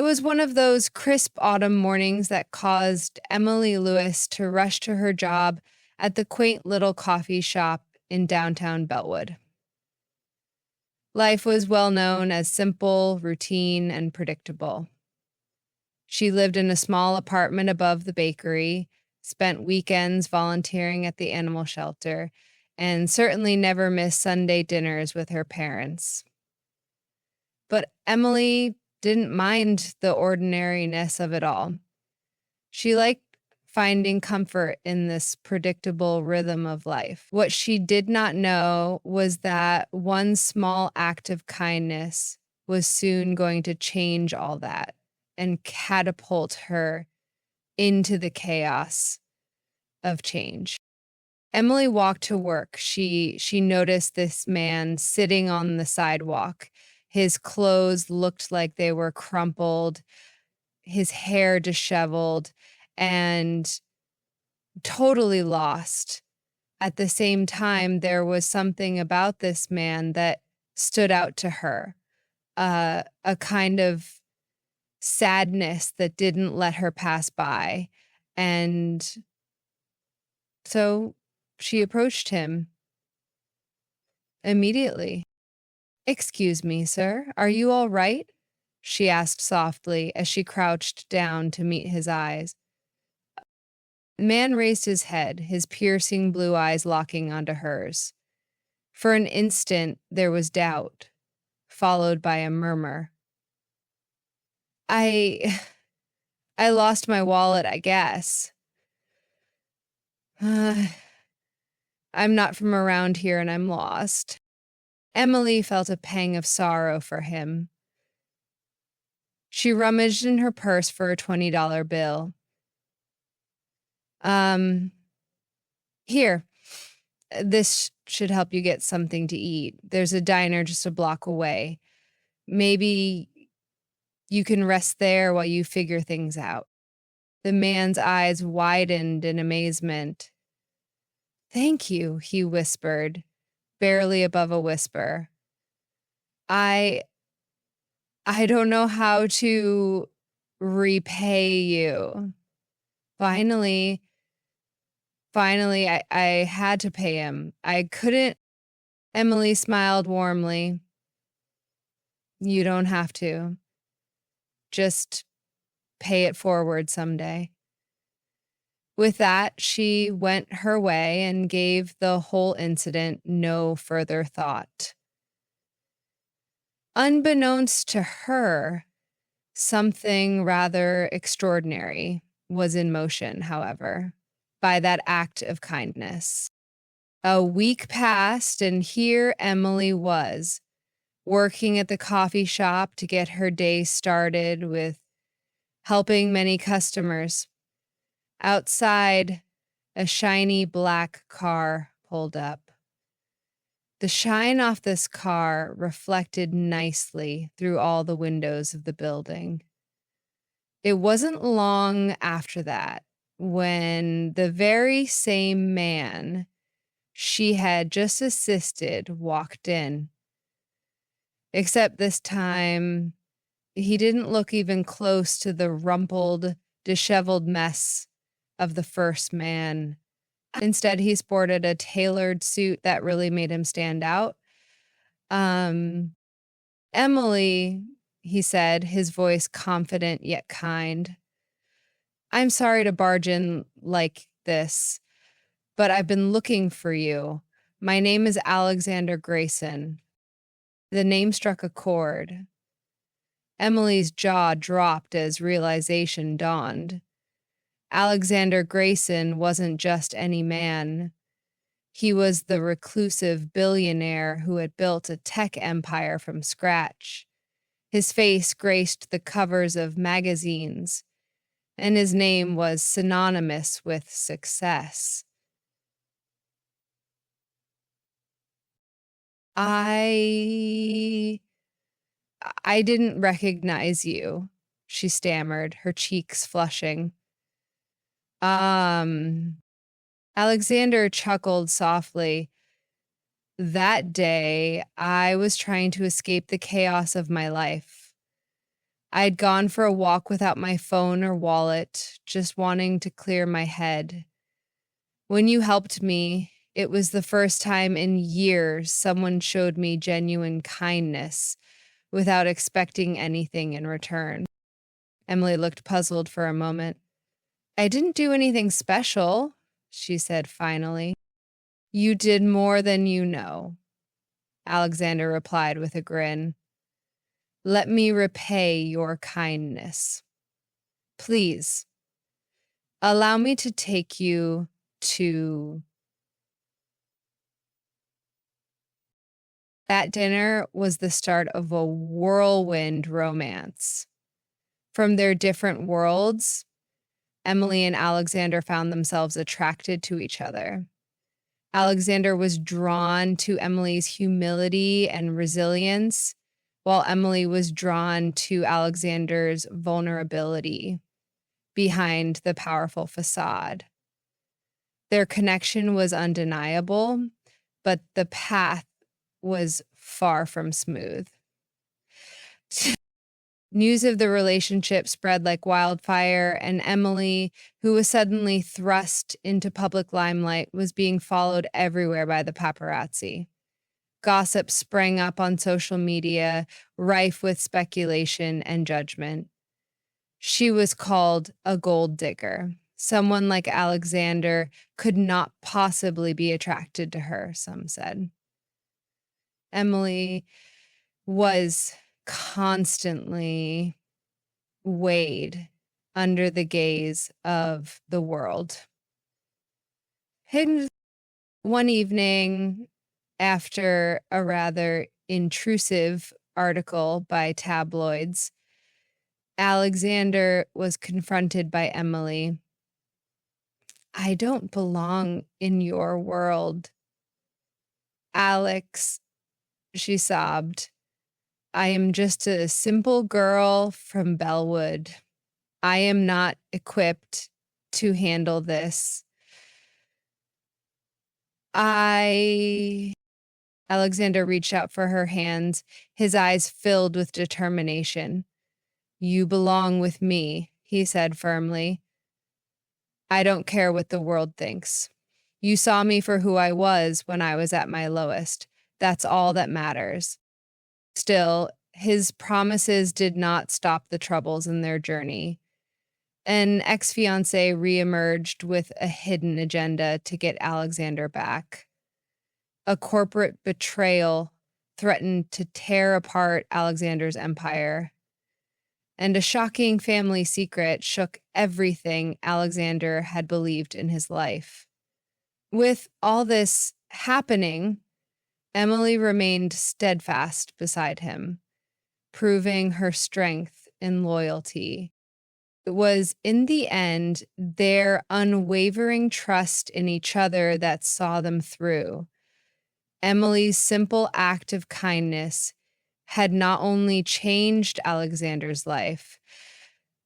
was one of those crisp autumn mornings that caused Emily Lewis to rush to her job at the quaint little coffee shop in downtown Bellwood. Life was well known as simple, routine, and predictable. She lived in a small apartment above the bakery, spent weekends volunteering at the animal shelter, and certainly never missed Sunday dinners with her parents. But Emily didn't mind the ordinariness of it all. She liked finding comfort in this predictable rhythm of life. What she did not know was that one small act of kindness was soon going to change all that and catapult her into the chaos of change. Emily walked to work. She noticed this man sitting on the sidewalk. His clothes looked like they were crumpled, his hair disheveled, and totally lost. At the same time, there was something about this man that stood out to her, a kind of sadness that didn't let her pass by. And so she approached him immediately. "Excuse me, sir, are you all right?" she asked softly as she crouched down to meet his eyes. The man raised his head, his piercing blue eyes locking onto hers. For an instant, there was doubt, followed by a murmur. I lost my wallet, I guess. I'm not from around here and I'm lost." Emily felt a pang of sorrow for him. She rummaged in her purse for a $20 bill. Here, this should help you get something to eat. There's a diner just a block away. Maybe you can rest there while you figure things out." The man's eyes widened in amazement. "Thank you," he whispered, barely above a whisper. I don't know how to repay you." Finally, I had to pay him. I couldn't. Emily smiled warmly. "You don't have to. Just pay it forward someday." With that, she went her way and gave the whole incident no further thought. Unbeknownst to her, something rather extraordinary was in motion, however, by that act of kindness. A week passed, and here Emily was, working at the coffee shop to get her day started with helping many customers. Outside, a shiny black car pulled up. The shine off this car reflected nicely through all the windows of the building. It wasn't long after that when the very same man she had just assisted walked in. Except this time, he didn't look even close to the rumpled, disheveled mess of the first man. Instead, he sported a tailored suit that really made him stand out. "Emily," he said, his voice confident yet kind, "I'm sorry to barge in like this, but I've been looking for you. My name is Alexander Grayson." The name struck a chord. Emily's jaw dropped as realization dawned. Alexander Grayson wasn't just any man. He was the reclusive billionaire who had built a tech empire from scratch. His face graced the covers of magazines, and his name was synonymous with success. I didn't recognize you," she stammered, her cheeks flushing. Alexander chuckled softly. "That day, I was trying to escape the chaos of my life. I'd gone for a walk without my phone or wallet, just wanting to clear my head. When you helped me, it was the first time in years someone showed me genuine kindness without expecting anything in return. Emily looked puzzled for a moment. I didn't do anything special, she said finally. You did more than you know, Alexander replied with a grin. Let me repay your kindness. Please, allow me to take you to... That dinner was the start of a whirlwind romance. From their different worlds, Emily and Alexander found themselves attracted to each other. Alexander was drawn to Emily's humility and resilience, while Emily was drawn to Alexander's vulnerability behind the powerful facade. Their connection was undeniable, but the path was far from smooth. News of the relationship spread like wildfire, and Emily, who was suddenly thrust into public limelight, was being followed everywhere by the paparazzi. Gossip sprang up on social media, rife with speculation and judgment. She was called a gold digger. Someone like Alexander could not possibly be attracted to her, some said. Emily was constantly weighed under the gaze of the world. And one evening, after a rather intrusive article by tabloids, Alexander was confronted by Emily. I don't belong in your world. Alex, she sobbed. I am just a simple girl from Bellwood. I am not equipped to handle this. Alexander reached out for her hands, his eyes filled with determination. You belong with me, he said firmly. I don't care what the world thinks. You saw me for who I was when I was at my lowest. That's all that matters. Still, his promises did not stop the troubles in their journey. An ex-fiancé reemerged with a hidden agenda to get Alexander back. A corporate betrayal threatened to tear apart Alexander's empire. And a shocking family secret shook everything Alexander had believed in his life. With all this happening, Emily remained steadfast beside him, proving her strength and loyalty. It was, in the end, their unwavering trust in each other that saw them through. Emily's simple act of kindness had not only changed Alexander's life,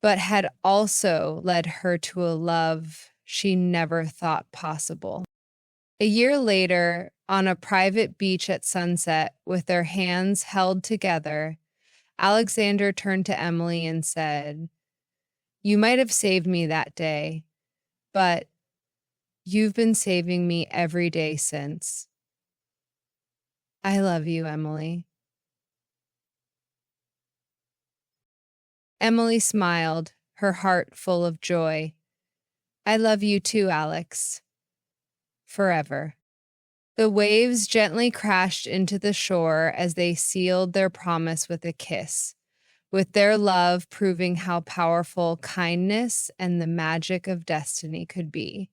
but had also led her to a love she never thought possible. A year later, on a private beach at sunset, with their hands held together, Alexander turned to Emily and said, You might have saved me that day, but you've been saving me every day since. I love you, Emily. Emily smiled, her heart full of joy. I love you too, Alex. Forever. The waves gently crashed into the shore as they sealed their promise with a kiss, with their love proving how powerful kindness and the magic of destiny could be.